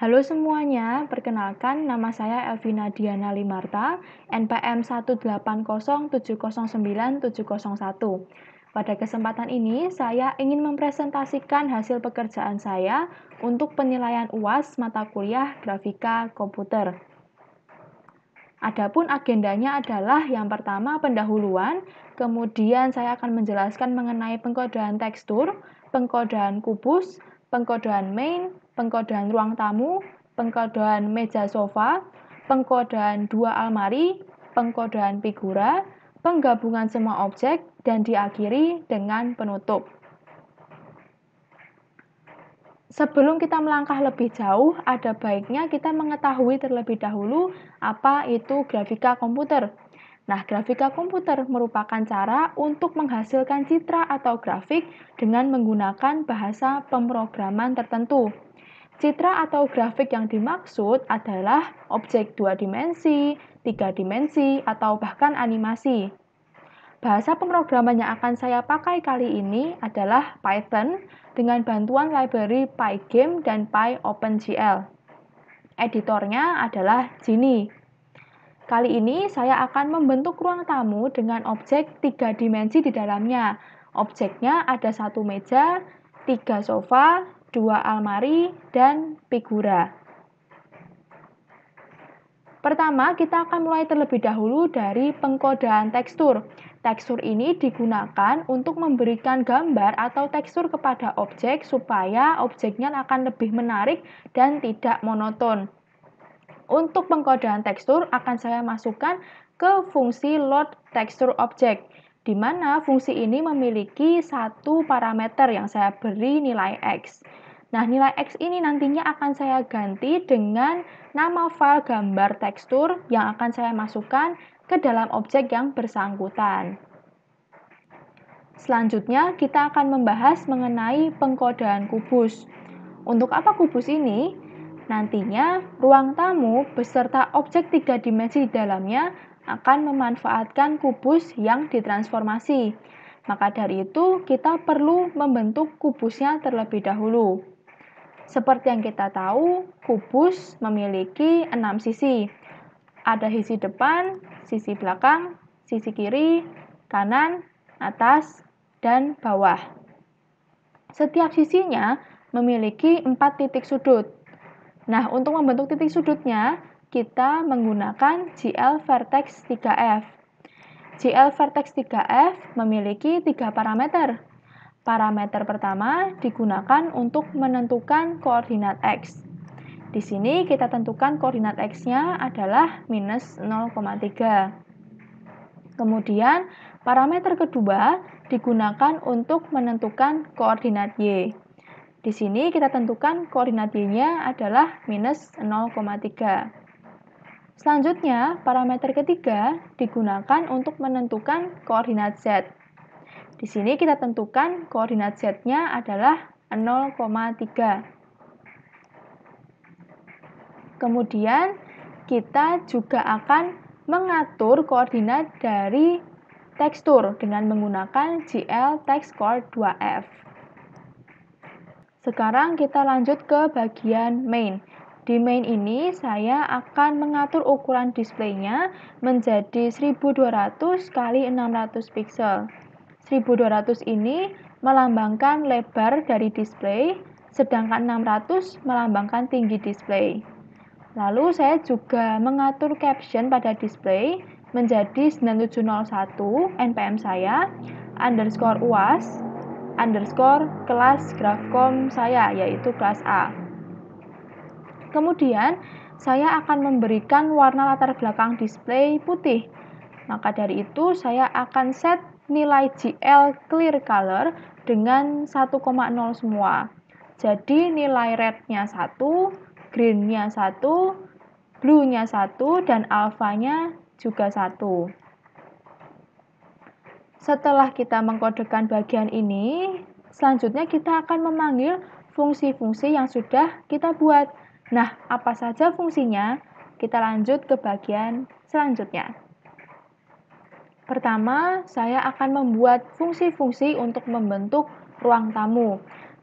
Halo semuanya, perkenalkan nama saya Elvina Diana Limarta, NPM 180709701. Pada kesempatan ini, saya ingin mempresentasikan hasil pekerjaan saya untuk penilaian UAS mata kuliah Grafika Komputer. Adapun agendanya adalah yang pertama pendahuluan, kemudian saya akan menjelaskan mengenai pengkodean tekstur, pengkodean kubus, pengkodean main, pengkodean ruang tamu, pengkodean meja sofa, pengkodean dua almari, pengkodean figura, penggabungan semua objek, dan diakhiri dengan penutup. Sebelum kita melangkah lebih jauh, ada baiknya kita mengetahui terlebih dahulu apa itu grafika komputer. Nah, grafika komputer merupakan cara untuk menghasilkan citra atau grafik dengan menggunakan bahasa pemrograman tertentu. Citra atau grafik yang dimaksud adalah objek 2 dimensi, 3 dimensi, atau bahkan animasi. Bahasa pemrograman yang akan saya pakai kali ini adalah Python dengan bantuan library Pygame dan PyOpenGL. Editornya adalah Geany. Kali ini saya akan membentuk ruang tamu dengan objek 3 dimensi di dalamnya. Objeknya ada 1 meja, 3 sofa, 2 almari, dan figura. Pertama, kita akan mulai terlebih dahulu dari pengkodean tekstur. Tekstur ini digunakan untuk memberikan gambar atau tekstur kepada objek supaya objeknya akan lebih menarik dan tidak monoton. Untuk pengkodean tekstur akan saya masukkan ke fungsi load texture object, di mana fungsi ini memiliki satu parameter yang saya beri nilai X. Nah, nilai X ini nantinya akan saya ganti dengan nama file gambar tekstur yang akan saya masukkan ke dalam objek yang bersangkutan. Selanjutnya, kita akan membahas mengenai pengkodean kubus. Untuk apa kubus ini? Nantinya, ruang tamu beserta objek 3 dimensi di dalamnya akan memanfaatkan kubus yang ditransformasi. Maka dari itu, kita perlu membentuk kubusnya terlebih dahulu. Seperti yang kita tahu, kubus memiliki 6 sisi. Ada sisi depan, sisi belakang, sisi kiri, kanan, atas, dan bawah. Setiap sisinya memiliki 4 titik sudut. Nah, untuk membentuk titik sudutnya, kita menggunakan GL Vertex 3F. GL Vertex 3F memiliki 3 parameter. Parameter pertama digunakan untuk menentukan koordinat X. Di sini kita tentukan koordinat X-nya adalah minus 0,3. Kemudian, parameter kedua digunakan untuk menentukan koordinat Y. Di sini kita tentukan koordinat Y-nya adalah minus 0,3. Selanjutnya, parameter ketiga digunakan untuk menentukan koordinat Z. Di sini kita tentukan koordinat Z-nya adalah 0,3. Kemudian, kita juga akan mengatur koordinat dari tekstur dengan menggunakan GL TextCoord 2F. Sekarang kita lanjut ke bagian main. Di main ini saya akan mengatur ukuran displaynya menjadi 1200 x 600 pixel. 1200 ini melambangkan lebar dari display, sedangkan 600 melambangkan tinggi display. Lalu saya juga mengatur caption pada display menjadi 9701 NPM saya _UAS kelas Grafkom saya, yaitu kelas A. Kemudian, saya akan memberikan warna latar belakang display putih. Maka dari itu, saya akan set nilai GL Clear Color dengan 1,0 semua. Jadi, nilai red-nya 1, green-nya 1, blue-nya 1, dan alpha-nya juga 1. Setelah kita mengkodekan bagian ini, selanjutnya kita akan memanggil fungsi-fungsi yang sudah kita buat. Nah, apa saja fungsinya? Kita lanjut ke bagian selanjutnya. Pertama, saya akan membuat fungsi-fungsi untuk membentuk ruang tamu.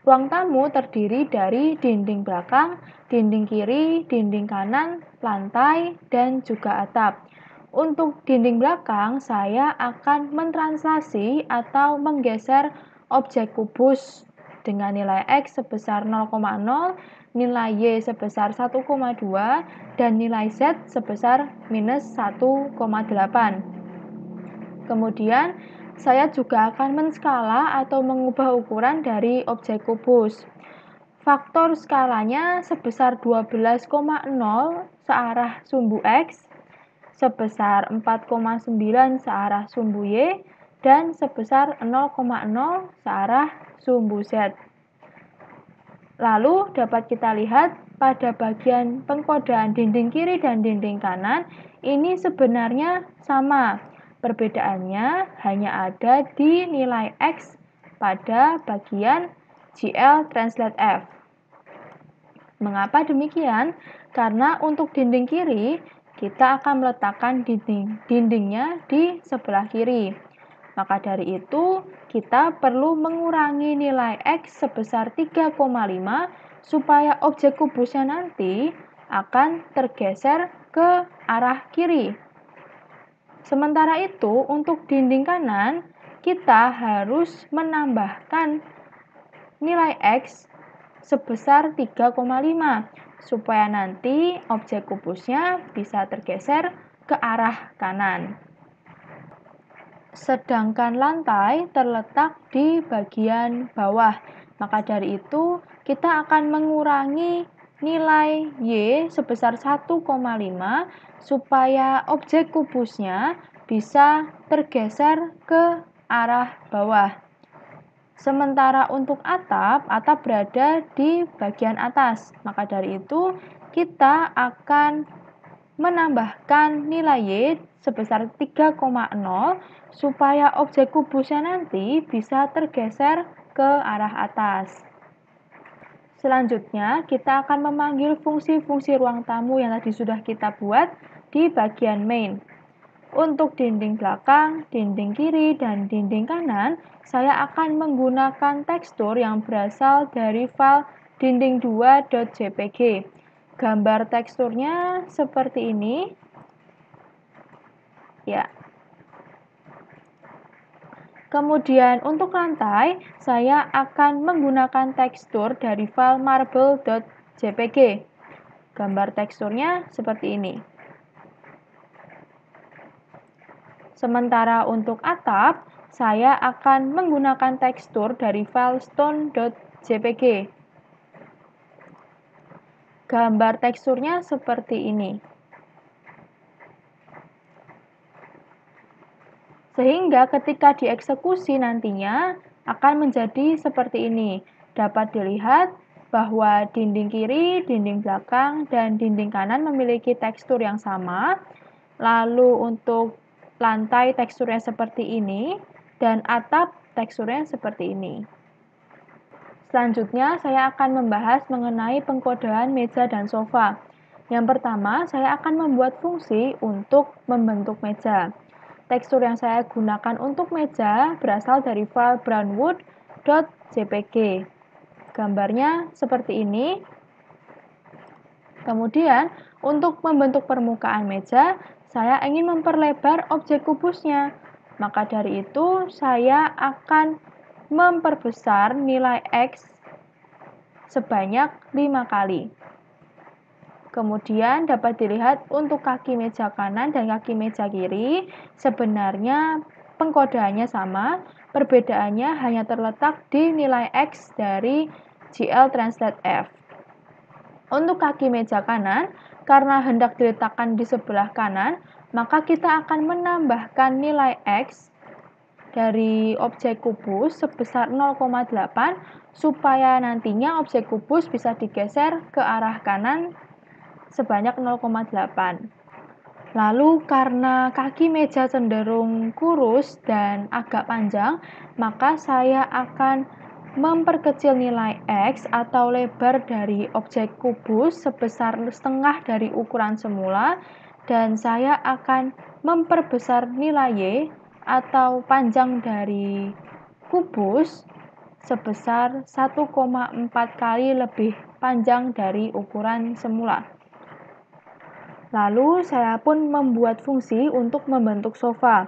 Ruang tamu terdiri dari dinding belakang, dinding kiri, dinding kanan, lantai, dan juga atap. Untuk dinding belakang, saya akan mentranslasi atau menggeser objek kubus dengan nilai X sebesar 0,0, nilai Y sebesar 1,2, dan nilai Z sebesar minus 1,8. Kemudian, saya juga akan menskala atau mengubah ukuran dari objek kubus. Faktor skalanya sebesar 12,0 searah sumbu X, sebesar 4,9 searah sumbu Y, dan sebesar 0,0 searah sumbu Z. Lalu dapat kita lihat pada bagian pengkodaan dinding kiri dan dinding kanan ini sebenarnya sama. Perbedaannya hanya ada di nilai X pada bagian GL Translate F. Mengapa demikian? Karena untuk dinding kiri, kita akan meletakkan dindingnya di sebelah kiri. Maka dari itu, kita perlu mengurangi nilai X sebesar 3,5 supaya objek kubusnya nanti akan tergeser ke arah kiri. Sementara itu, untuk dinding kanan, kita harus menambahkan nilai X sebesar 3,5 supaya nanti objek kubusnya bisa tergeser ke arah kanan. Sedangkan lantai terletak di bagian bawah. Maka dari itu, kita akan mengurangi nilai Y sebesar 1,5 supaya objek kubusnya bisa tergeser ke arah bawah. Sementara untuk atap berada di bagian atas. Maka dari itu, kita akan menambahkan nilai Y sebesar 3,0 supaya objek kubusnya nanti bisa tergeser ke arah atas. Selanjutnya, kita akan memanggil fungsi-fungsi ruang tamu yang tadi sudah kita buat di bagian main. Untuk dinding belakang, dinding kiri, dan dinding kanan, saya akan menggunakan tekstur yang berasal dari file dinding2.jpg. Gambar teksturnya seperti ini. Ya. Kemudian untuk lantai, saya akan menggunakan tekstur dari file marble.jpg. Gambar teksturnya seperti ini. Sementara untuk atap, saya akan menggunakan tekstur dari file stone.jpg. Gambar teksturnya seperti ini. Sehingga ketika dieksekusi nantinya akan menjadi seperti ini. Dapat dilihat bahwa dinding kiri, dinding belakang, dan dinding kanan memiliki tekstur yang sama. Lalu untuk lantai teksturnya seperti ini, dan atap teksturnya seperti ini. Selanjutnya, saya akan membahas mengenai pengkodaan meja dan sofa. Yang pertama, saya akan membuat fungsi untuk membentuk meja. Tekstur yang saya gunakan untuk meja berasal dari file brownwood.jpg. Gambarnya seperti ini. Kemudian, untuk membentuk permukaan meja, saya ingin memperlebar objek kubusnya. Maka dari itu, saya akan memperbesar nilai X sebanyak 5 kali. Kemudian dapat dilihat untuk kaki meja kanan dan kaki meja kiri, sebenarnya pengkodaannya sama, perbedaannya hanya terletak di nilai X dari GL Translate F. Untuk kaki meja kanan, karena hendak diletakkan di sebelah kanan, maka kita akan menambahkan nilai X dari objek kubus sebesar 0,8 supaya nantinya objek kubus bisa digeser ke arah kanan sebanyak 0,8. Lalu karena kaki meja cenderung kurus dan agak panjang, maka saya akan memperkecil nilai X atau lebar dari objek kubus sebesar setengah dari ukuran semula, dan saya akan memperbesar nilai Y atau panjang dari kubus sebesar 1,4 kali lebih panjang dari ukuran semula. Lalu saya pun membuat fungsi untuk membentuk sofa.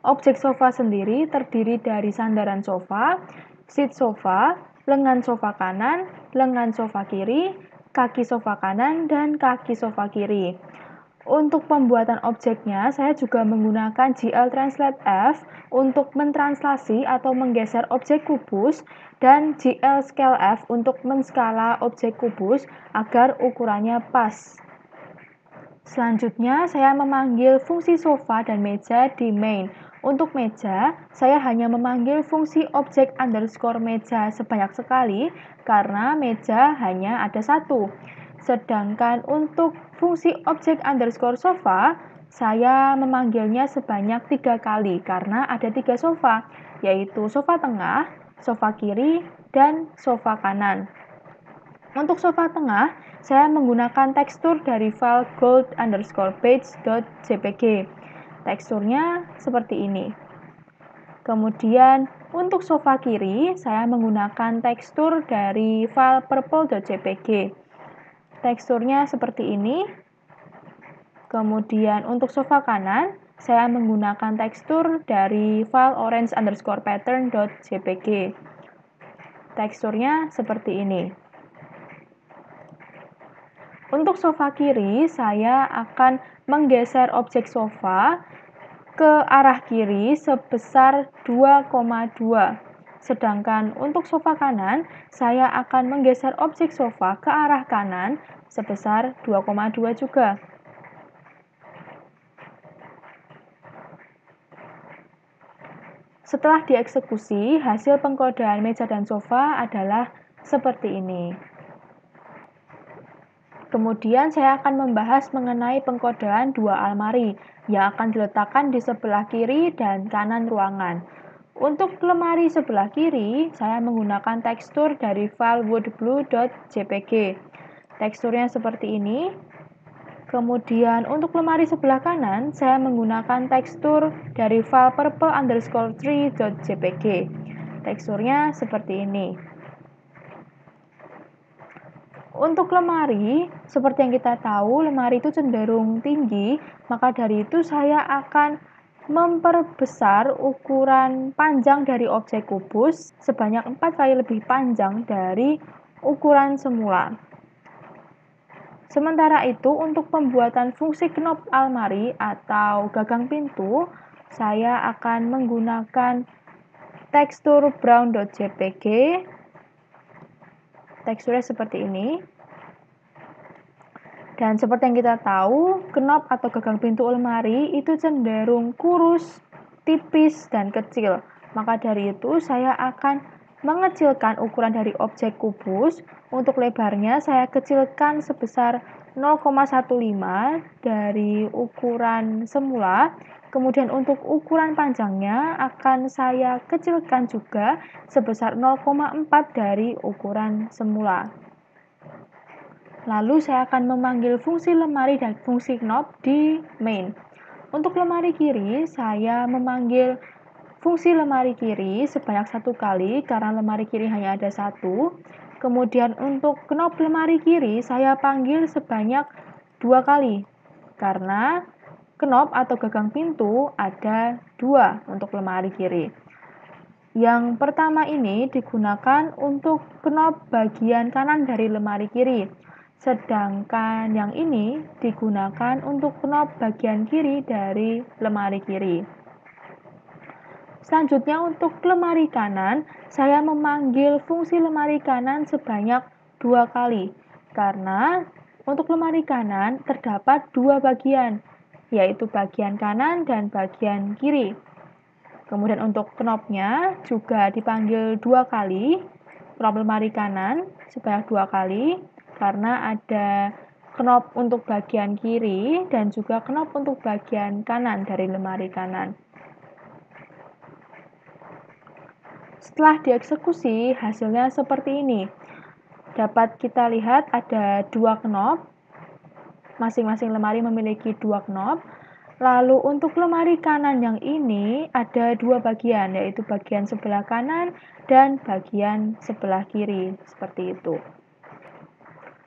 Objek sofa sendiri terdiri dari sandaran sofa, seat sofa, lengan sofa kanan, lengan sofa kiri, kaki sofa kanan, dan kaki sofa kiri. Untuk pembuatan objeknya, saya juga menggunakan GL Translate F untuk mentranslasi atau menggeser objek kubus dan GL Scale F untuk menskala objek kubus agar ukurannya pas. Selanjutnya, saya memanggil fungsi sofa dan meja di main. Untuk meja, saya hanya memanggil fungsi objek underscore meja sebanyak sekali karena meja hanya ada satu. Sedangkan untuk fungsi objek underscore sofa, saya memanggilnya sebanyak 3 kali karena ada 3 sofa, yaitu sofa tengah, sofa kiri, dan sofa kanan. Untuk sofa tengah, saya menggunakan tekstur dari file gold_beige.jpg. Teksturnya seperti ini. Kemudian untuk sofa kiri, saya menggunakan tekstur dari file purple.jpg. Teksturnya seperti ini. Kemudian untuk sofa kanan, saya menggunakan tekstur dari file orange_pattern.jpg. Teksturnya seperti ini. Untuk sofa kiri, saya akan menggeser objek sofa ke arah kiri sebesar 2,2. Sedangkan untuk sofa kanan, saya akan menggeser objek sofa ke arah kanan sebesar 2,2 juga. Setelah dieksekusi, hasil pengkodean meja dan sofa adalah seperti ini. Kemudian saya akan membahas mengenai pengkodean dua almari yang akan diletakkan di sebelah kiri dan kanan ruangan. Untuk lemari sebelah kiri, saya menggunakan tekstur dari file woodblue.jpg. Teksturnya seperti ini. Kemudian untuk lemari sebelah kanan, saya menggunakan tekstur dari file purple_tree.jpg. Teksturnya seperti ini. Untuk lemari, seperti yang kita tahu, lemari itu cenderung tinggi, maka dari itu saya akan memperbesar ukuran panjang dari objek kubus sebanyak 4 kali lebih panjang dari ukuran semula. Sementara itu, untuk pembuatan fungsi knob almari atau gagang pintu, saya akan menggunakan tekstur brown.jpg. Teksturnya seperti ini. Dan seperti yang kita tahu, knob atau gagang pintu lemari itu cenderung kurus, tipis, dan kecil. Maka dari itu, saya akan mengecilkan ukuran dari objek kubus. Untuk lebarnya, saya kecilkan sebesar 0,15 dari ukuran semula. Kemudian untuk ukuran panjangnya akan saya kecilkan juga sebesar 0,4 dari ukuran semula. Lalu saya akan memanggil fungsi lemari dan fungsi knob di main. Untuk lemari kiri, saya memanggil fungsi lemari kiri sebanyak 1 kali karena lemari kiri hanya ada 1. Kemudian untuk knob lemari kiri, saya panggil sebanyak 2 kali karena knob atau gagang pintu ada 2 untuk lemari kiri. Yang pertama ini digunakan untuk knob bagian kanan dari lemari kiri. Sedangkan yang ini digunakan untuk knob bagian kiri dari lemari kiri. Selanjutnya untuk lemari kanan, saya memanggil fungsi lemari kanan sebanyak 2 kali. Karena untuk lemari kanan terdapat 2 bagian, yaitu bagian kanan dan bagian kiri. Kemudian untuk knobnya juga dipanggil 2 kali, knob lemari kanan sebanyak 2 kali, karena ada knob untuk bagian kiri dan juga knob untuk bagian kanan dari lemari kanan. Setelah dieksekusi, hasilnya seperti ini. Dapat kita lihat ada 2 knob, masing-masing lemari memiliki 2 knob. Lalu untuk lemari kanan yang ini ada dua bagian, yaitu bagian sebelah kanan dan bagian sebelah kiri, seperti itu.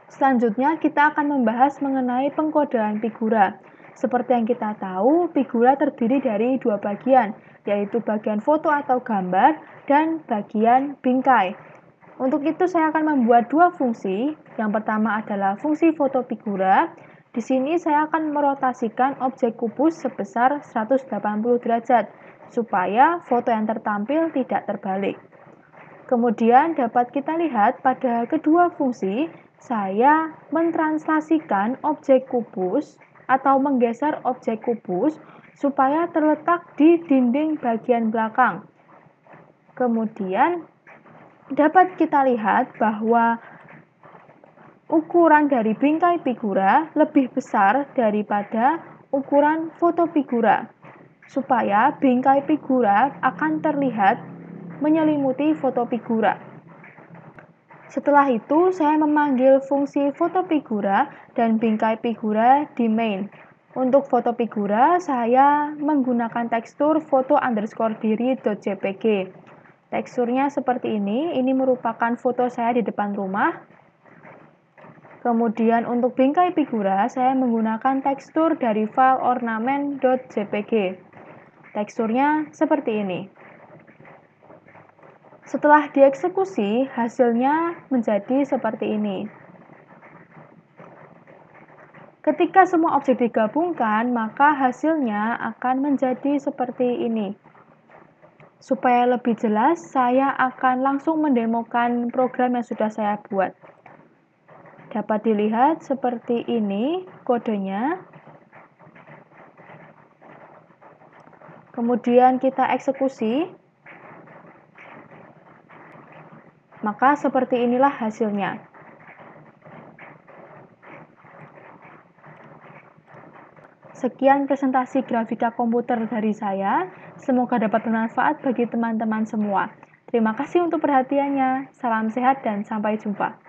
Selanjutnya kita akan membahas mengenai pengkodean figura. Seperti yang kita tahu, figura terdiri dari dua bagian, yaitu bagian foto atau gambar dan bagian bingkai. Untuk itu saya akan membuat dua fungsi. Yang pertama adalah fungsi foto figura. Di sini saya akan merotasikan objek kubus sebesar 180 derajat supaya foto yang tertampil tidak terbalik. Kemudian dapat kita lihat pada kedua fungsi, saya mentranslasikan objek kubus atau menggeser objek kubus supaya terletak di dinding bagian belakang. Kemudian dapat kita lihat bahwa ukuran dari bingkai figura lebih besar daripada ukuran foto figura, supaya bingkai figura akan terlihat menyelimuti foto figura. Setelah itu, saya memanggil fungsi foto figura dan bingkai figura di main. Untuk foto figura, saya menggunakan tekstur foto_diri.jpg. Teksturnya seperti ini merupakan foto saya di depan rumah. Kemudian untuk bingkai figura, saya menggunakan tekstur dari file ornament.jpg. Teksturnya seperti ini. Setelah dieksekusi, hasilnya menjadi seperti ini. Ketika semua objek digabungkan, maka hasilnya akan menjadi seperti ini. Supaya lebih jelas, saya akan langsung mendemokan program yang sudah saya buat. Dapat dilihat seperti ini kodenya. Kemudian kita eksekusi. Maka seperti inilah hasilnya. Sekian presentasi grafika komputer dari saya. Semoga dapat bermanfaat bagi teman-teman semua. Terima kasih untuk perhatiannya. Salam sehat dan sampai jumpa.